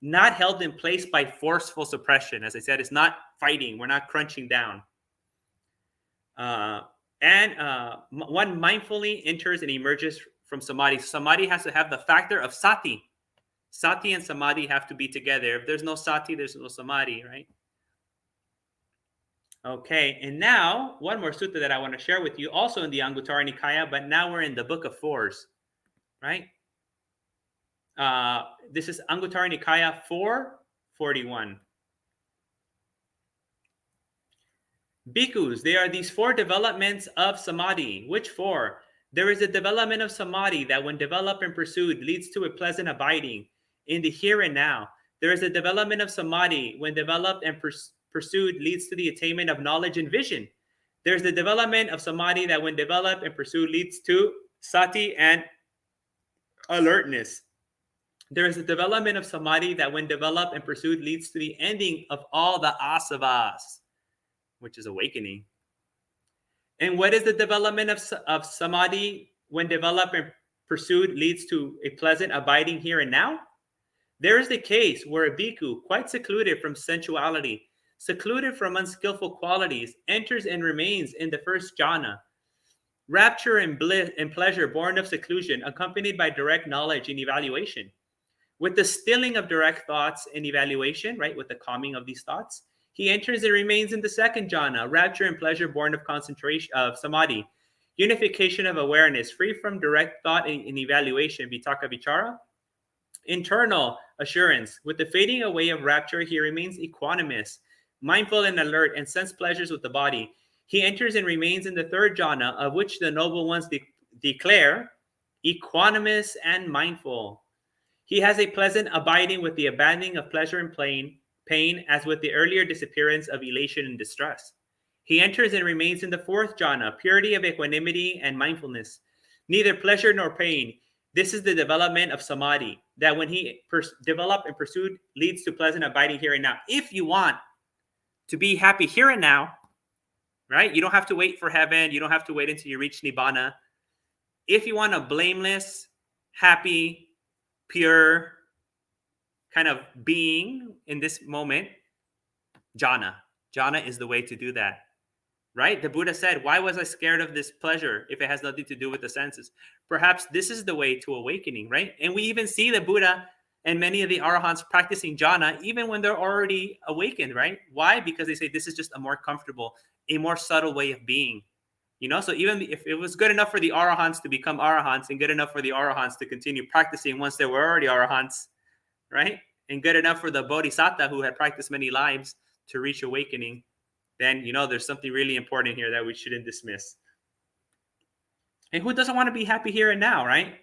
not held in place by forceful suppression. As I said, it's not fighting. We're not crunching down. One mindfully enters and emerges from samadhi. Samadhi has to have the factor of sati. Sati and samadhi have to be together. If there's no sati, there's no samadhi, right? Okay, and now one more sutta that I want to share with you, also in the Anguttara Nikaya, but now we're in the Book of Fours, right? This is Anguttara Nikaya 441. Bhikkhus, there are these 4 developments of samadhi. Which 4? There is a development of samadhi that when developed and pursued leads to a pleasant abiding in the here and now. There is a development of samadhi when developed and pursued leads to the attainment of knowledge and vision. There's the development of samadhi that when developed and pursued leads to sati and alertness. There is a development of samadhi that when developed and pursued leads to the ending of all the asavas, which is awakening. And what is the development of samadhi when developed and pursued leads to a pleasant abiding here and now? There is the case where a bhikkhu, quite secluded from sensuality, secluded from unskillful qualities, enters and remains in the first jhana. Rapture and bliss and pleasure born of seclusion, accompanied by direct knowledge and evaluation. With the stilling of direct thoughts and evaluation, right, with the calming of these thoughts, he enters and remains in the second jhana, rapture and pleasure born of concentration of samadhi, unification of awareness, free from direct thought and evaluation, vitaka vichara. Internal assurance. With the fading away of rapture, he remains equanimous, mindful and alert, and sense pleasures with the body. He enters and remains in the third jhana, of which the noble ones declare equanimous and mindful. He has a pleasant abiding with the abandoning of pleasure and pain, as with the earlier disappearance of elation and distress. He enters and remains in the fourth jhana, purity of equanimity and mindfulness, neither pleasure nor pain. This is the development of samadhi, that when he developed and pursued leads to pleasant abiding here and now. If you want to be happy here and now, right? You don't have to wait for heaven. You don't have to wait until you reach nibbana. If you want a blameless, happy, pure kind of being in this moment, jhana. Jhana is the way to do that, right? The Buddha said, why was I scared of this pleasure if it has nothing to do with the senses? Perhaps this is the way to awakening, right? And we even see the Buddha and many of the arahants practicing jhana even when they're already awakened, right? Why? Because they say this is just a more comfortable, a more subtle way of being. So even if it was good enough for the arahants to become arahants, and good enough for the arahants to continue practicing once they were already arahants, right? And good enough for the bodhisattva who had practiced many lives to reach awakening, then, there's something really important here that we shouldn't dismiss. And who doesn't want to be happy here and now, right?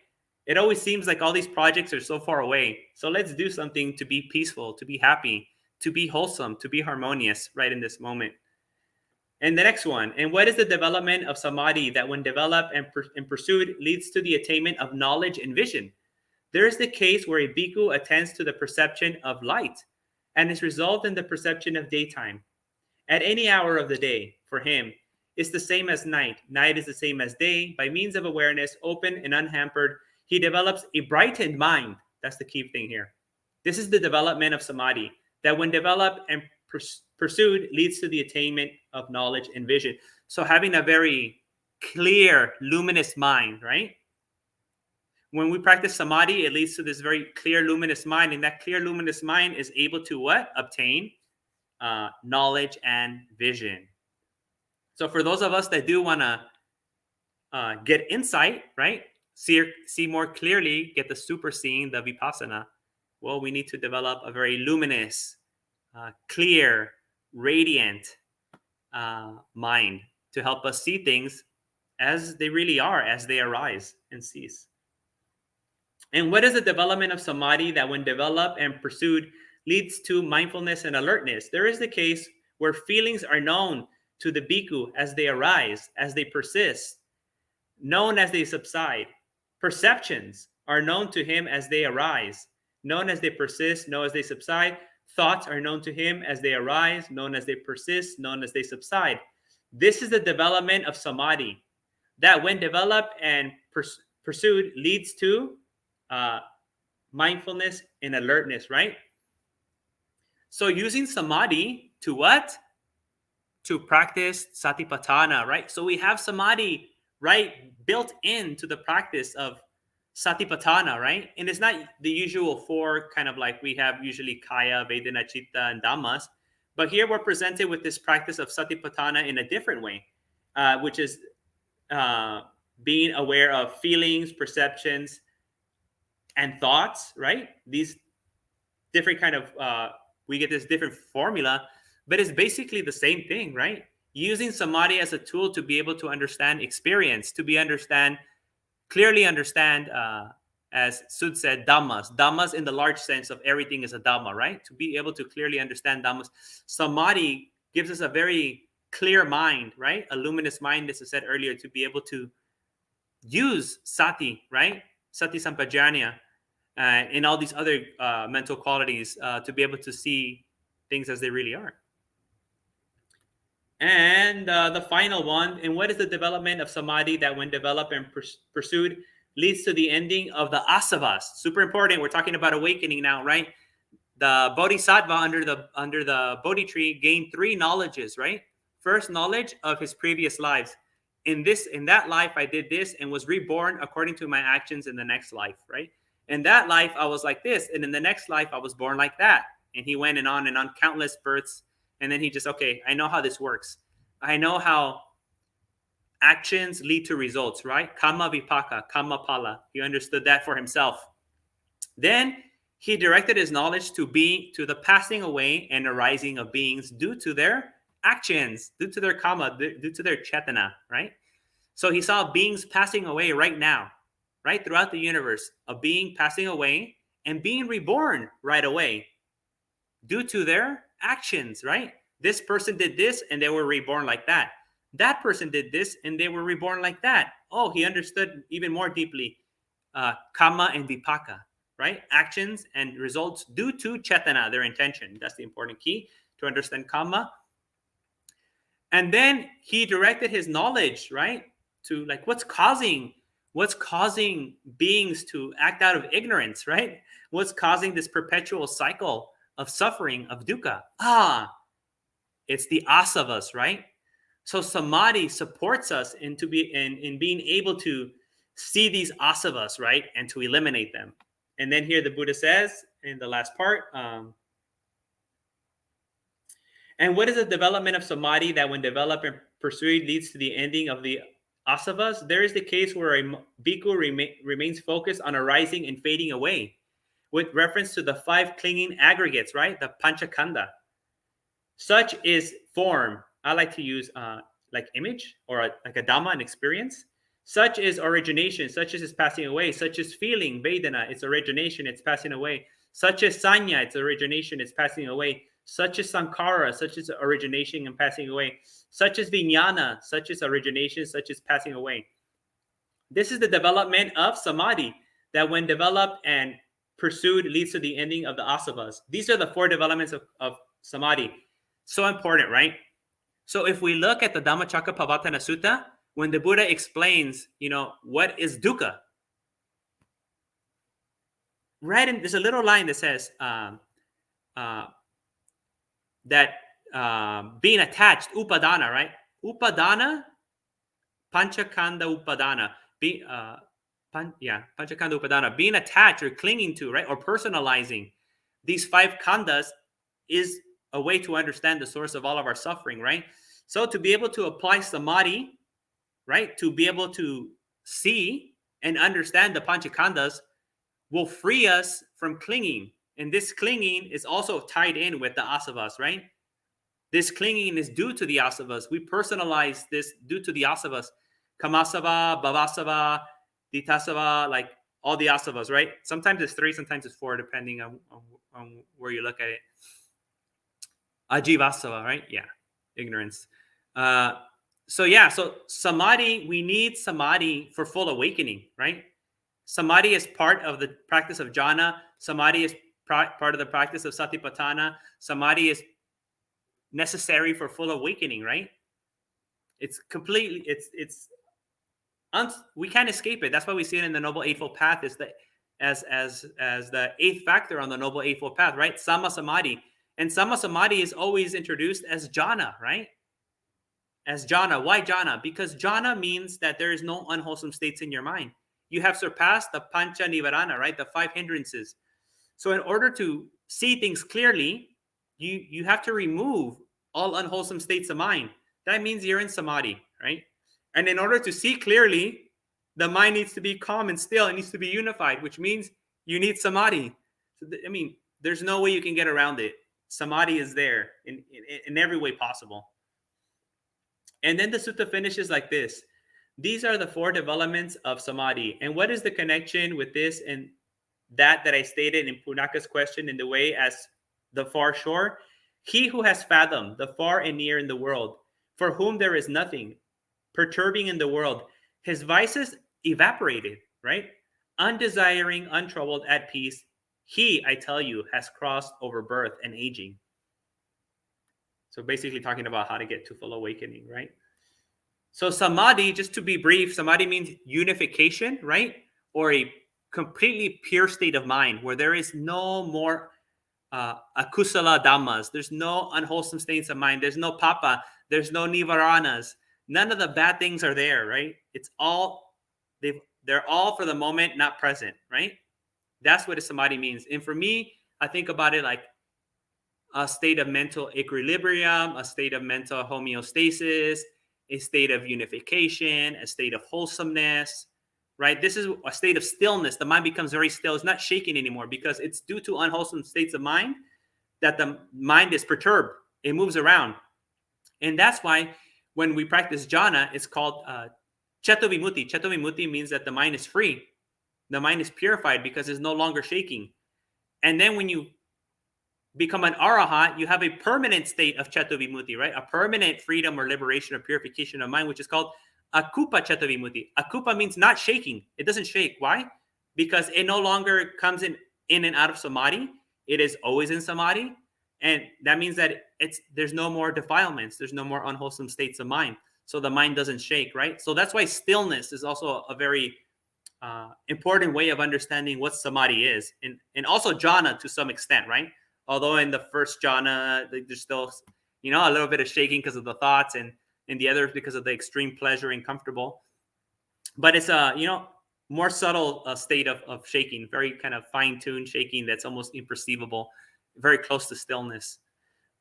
It always seems like all these projects are so far away. So let's do something to be peaceful, to be happy, to be wholesome, to be harmonious right in this moment. And the next one, and what is the development of samadhi that when developed and pursued leads to the attainment of knowledge and vision? There is the case where a bhikkhu attends to the perception of light and is resolved in the perception of daytime. At any hour of the day, for him, is the same as night. Night is the same as day. By means of awareness, open and unhampered, he develops a brightened mind. That's the key thing here. This is the development of samadhi that when developed and pursued leads to the attainment of knowledge and vision. So having a very clear, luminous mind, right? When we practice samadhi, it leads to this very clear, luminous mind. And that clear, luminous mind is able to what? Obtain knowledge and vision. So for those of us that do want to get insight, right? See more clearly, get the super seeing, the vipassana. Well, we need to develop a very luminous, clear, radiant mind to help us see things as they really are, as they arise and cease. And what is the development of samadhi that when developed and pursued leads to mindfulness and alertness? There is the case where feelings are known to the bhikkhu as they arise, as they persist, known as they subside. Perceptions are known to him as they arise, known as they persist, known as they subside. Thoughts are known to him as they arise, known as they persist, known as they subside. This is the development of samadhi that when developed and pursued leads to mindfulness and alertness, right? So using samadhi to what? To practice satipatthana, right? So we have samadhi, right, built into the practice of satipatthana, right? And it's not the usual four, kind of like we have usually kaya, vedana, chitta, and dhammas. But here we're presented with this practice of satipatthana in a different way, which is being aware of feelings, perceptions, and thoughts, right? These different kind of, we get this different formula, but it's basically the same thing, right? Using samadhi as a tool to be able to understand experience, to clearly understand, as Sud said, dhammas. Dhammas in the large sense of everything is a dhamma, right? To be able to clearly understand dhammas. Samadhi gives us a very clear mind, right? A luminous mind, as I said earlier, to be able to use sati, right? Sati sampajanya, and all these other mental qualities to be able to see things as they really are. And the final one, and what is the development of samadhi that when developed and pursued leads to the ending of the asavas? Super important. We're talking about awakening now, right? The bodhisattva under the Bodhi tree gained 3 knowledges, right? First, knowledge of his previous lives. In that life, I did this and was reborn according to my actions in the next life, right? In that life, I was like this. And in the next life, I was born like that. And he went and on countless births. And then he just, okay, I know how this works. I know how actions lead to results, right? Kamma vipaka, kamma pala. He understood that for himself. Then he directed his knowledge to the passing away and arising of beings due to their actions, due to their kamma, due to their chetana, right? So he saw beings passing away right now, right? Throughout the universe, a being passing away and being reborn right away due to their actions, right? This person did this and they were reborn like that. That person did this and they were reborn like that. Oh, he understood even more deeply kamma and vipaka, right? Actions and results due to chetana, their intention. That's the important key to understand kamma. And then he directed his knowledge, right, to like what's causing beings to act out of ignorance, right? What's causing this perpetual cycle of suffering, of dukkha? It's the asavas, right? So samadhi supports us in being able to see these asavas, right, and to eliminate them. And then here the Buddha says in the last part, And what is the development of samadhi that when developed and pursued leads to the ending of the asavas? There is the case where a bhikkhu remains focused on arising and fading away with reference to the 5 clinging aggregates, right? The panchakanda. Such is form. I like to use like image or like a dhamma, an experience. Such is origination, such as it's passing away. Such is feeling, vedana, its origination, it's passing away. Such is sanya, its origination, it's passing away. Such is sankhara, such is origination and passing away. Such is vijnana, such is origination, such is passing away. This is the development of samadhi that when developed and pursued leads to the ending of the asavas. These are the 4 developments of samadhi. So important, right? So if we look at the Dhammacakkappavattana Sutta, when the Buddha explains, what is dukkha, right? And there's a little line that says that being attached, upadana, right? Upadana, panchakanda upadana. Panchakanda upadana. Being attached or clinging to, right? Or personalizing these 5 khandas is a way to understand the source of all of our suffering, right? So to be able to apply samadhi, right? To be able to see and understand the panchakhandas will free us from clinging. And this clinging is also tied in with the asavas, right? This clinging is due to the asavas. We personalize this due to the asavas. Kamasava, bhavasava, ditasava, like all the asavas, right? Sometimes it's 3, sometimes it's 4, depending on where you look at it. Ajivasava, right? Yeah, ignorance. So samadhi, we need samadhi for full awakening, right? Samadhi is part of the practice of jhana. Samadhi is part of the practice of satipatthana. Samadhi is necessary for full awakening, right? It's completely, we can't escape it. That's why we see it in the Noble Eightfold Path as the 8th factor on the Noble Eightfold Path, right? Sama Samadhi. And Sama Samadhi is always introduced as jhana, right? As jhana. Why jhana? Because jhana means that there is no unwholesome states in your mind. You have surpassed the pancha nivarana, right? The 5 hindrances. So in order to see things clearly, you have to remove all unwholesome states of mind. That means you're in samadhi, right? And in order to see clearly, the mind needs to be calm and still. It needs to be unified, which means you need samadhi. So there's no way you can get around it. Samadhi is there in every way possible. And then the sutta finishes like this. These are the 4 developments of samadhi. And what is the connection with this and that I stated in Punaka's question in the way as the far shore? He who has fathomed the far and near in the world, for whom there is nothing perturbing in the world, his vices evaporated, right? Undesiring, untroubled, at peace, he, I tell you, has crossed over birth and aging. So basically talking about how to get to full awakening, right? So samadhi, just to be brief, samadhi means unification, right? Or a completely pure state of mind where there is no more akusala dhammas. There's no unwholesome states of mind. There's no papa. There's no nivaranas. None of the bad things are there, right? It's all, they're all for the moment not present, right? That's what a samadhi means. And for me, I think about it like a state of mental equilibrium, a state of mental homeostasis, a state of unification, a state of wholesomeness, right? This is a state of stillness. The mind becomes very still. It's not shaking anymore because it's due to unwholesome states of mind that the mind is perturbed. It moves around. And that's why when we practice jhana, it's called Cetto Vimutti. Cetto Vimutti means that the mind is free. The mind is purified because it's no longer shaking. And then when you become an arahant, you have a permanent state of Cetto Vimutti, right? A permanent freedom or liberation or purification of mind, which is called Akupa Cetto Vimutti. Akupa means not shaking. It doesn't shake. Why? Because it no longer comes in and out of samadhi. It is always in samadhi. And that means that there's no more defilements. There's no more unwholesome states of mind. So the mind doesn't shake, right? So that's why stillness is also a very important way of understanding what samadhi is. And also jhana to some extent, right? Although in the first jhana, there's still, a little bit of shaking because of the thoughts, and in the other because of the extreme pleasure and comfortable. But it's a, more subtle state of shaking, very kind of fine-tuned shaking that's almost imperceivable, very close to stillness.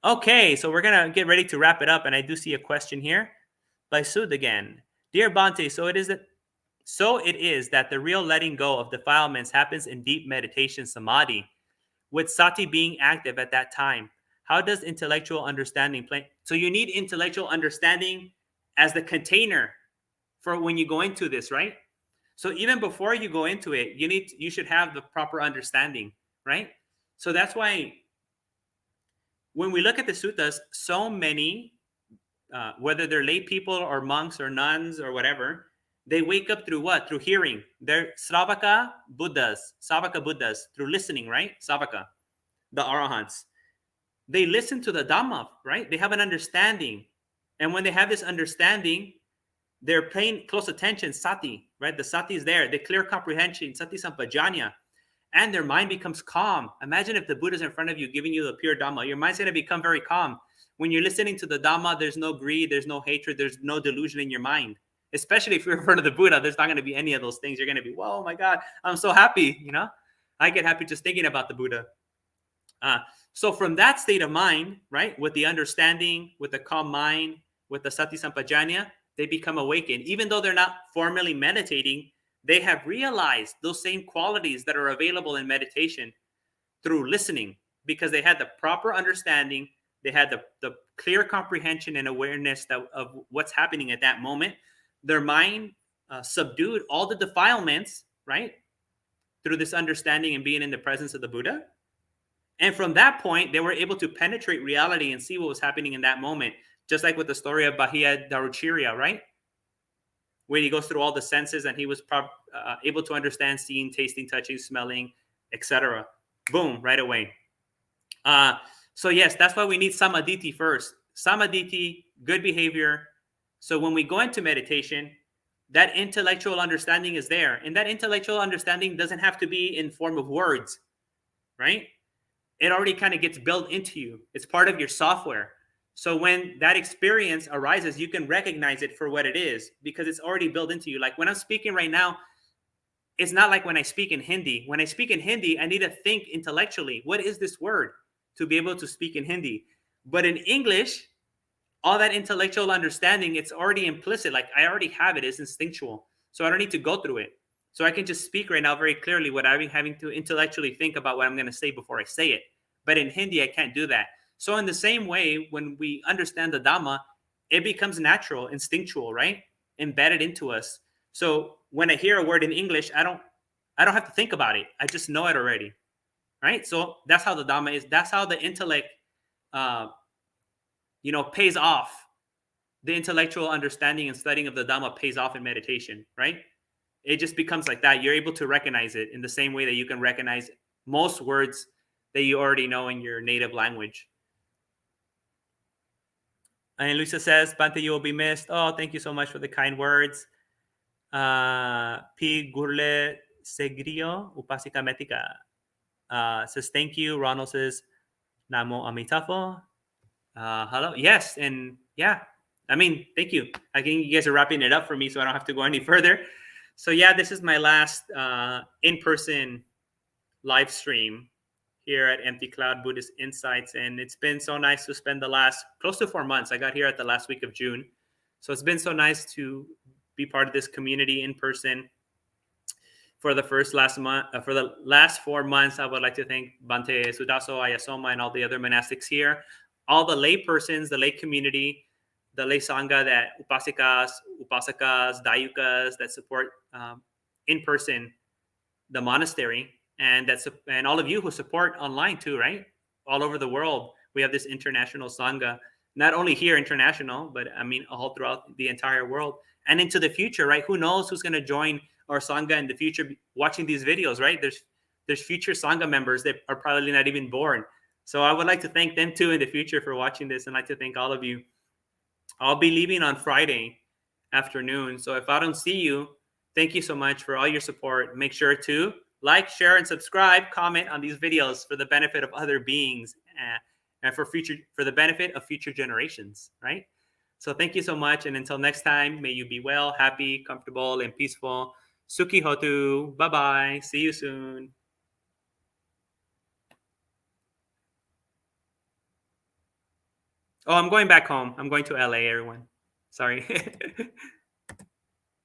Okay, so we're gonna get ready to wrap it up, and I do see a question here by Sud again. Dear Bhante, so it is that the real letting go of defilements happens in deep meditation samadhi, with sati being active at that time. How does intellectual understanding play? So you need intellectual understanding as the container for when you go into this, right? So even before you go into it, you should have the proper understanding, right? So that's why when we look at the suttas, so many, whether they're lay people or monks or nuns or whatever, they wake up through what? Through hearing. They're Savaka Buddhas, through listening, right? Savaka, the Arahants. They listen to the Dhamma, right? They have an understanding. And when they have this understanding, they're paying close attention, sati, right? The sati is there, the clear comprehension, sati sampajanya, and their mind becomes calm. Imagine if the Buddha is in front of you giving you the pure Dhamma. Your mind's going to become very calm. When you're listening to the Dhamma, there's no greed, there's no hatred, there's no delusion in your mind. Especially if you're in front of the Buddha, there's not going to be any of those things. You're going to be, whoa, my God, I'm so happy, you know? I get happy just thinking about the Buddha. So from that state of mind, right, with the understanding, with the calm mind, with the sati sampajanya, they become awakened. Even though they're not formally meditating, they have realized those same qualities that are available in meditation through listening, because they had the proper understanding, they had the clear comprehension and awareness of what's happening at that moment. Their mind subdued all the defilements, right, through this understanding and being in the presence of the Buddha. And from that point, they were able to penetrate reality and see what was happening in that moment. Just like with the story of Bahia Daruchirya, right? Where he goes through all the senses and he was able to understand seeing, tasting, touching, smelling, etc. Boom, right away. So yes, that's why we need samadhi first. Samadhi, good behavior. So when we go into meditation, that intellectual understanding is there. And that intellectual understanding doesn't have to be in form of words, right? It already kind of gets built into you. It's part of your software. So when that experience arises, you can recognize it for what it is because it's already built into you. Like when I'm speaking right now, it's not like when I speak in Hindi. When I speak in Hindi, I need to think intellectually. What is this word to be able to speak in Hindi? But in English, all that intellectual understanding, it's already implicit. Like I already have it. It's instinctual. So I don't need to go through it. So I can just speak right now very clearly without having to intellectually think about what I'm going to say before I say it. But in Hindi, I can't do that. So in the same way, when we understand the Dhamma, it becomes natural, instinctual, right? Embedded into us. So when I hear a word in English, I don't have to think about it. I just know it already, right? So that's how the Dhamma is. That's how the intellect, pays off. The intellectual understanding and studying of the Dhamma pays off in meditation, right? It just becomes like that. You're able to recognize it in the same way that you can recognize most words that you already know in your native language. And Luisa says, Bhante, you will be missed. Oh, thank you so much for the kind words. P. Gurle Segrio, Upasika Metika, says, thank you. Ronald says, Namo Amitabha. Hello. Yes. And yeah, I mean, thank you. I think you guys are wrapping it up for me, so I don't have to go any further. So yeah, this is my last in-person live stream here at Empty Cloud Buddhist Insights. And it's been so nice to spend the last close to 4 months. I got here at the last week of June. So it's been so nice to be part of this community in person. For the last 4 months, I would like to thank Bhante Sudaso, Ayasoma, and all the other monastics here, all the lay persons, the lay community, the lay sangha, that upasakas, dayukas that support in person the monastery, and all of you who support online too, right? All over the world, we have this international sangha, not only here international, but I mean all throughout the entire world and into the future, right? Who knows who's going to join our sangha in the future watching these videos, right? There's future sangha members that are probably not even born. So I would like to thank them too in the future for watching this, and I'd like to thank all of you. I'll be leaving on Friday afternoon. So if I don't see you, thank you so much for all your support. Make sure to like, share, and subscribe, comment on these videos for the benefit of other beings and for the benefit of future generations, right? So thank you so much. And until next time, may you be well, happy, comfortable, and peaceful. Suki Hotu. Bye-bye. See you soon. Oh, I'm going back home. I'm going to LA, everyone. Sorry.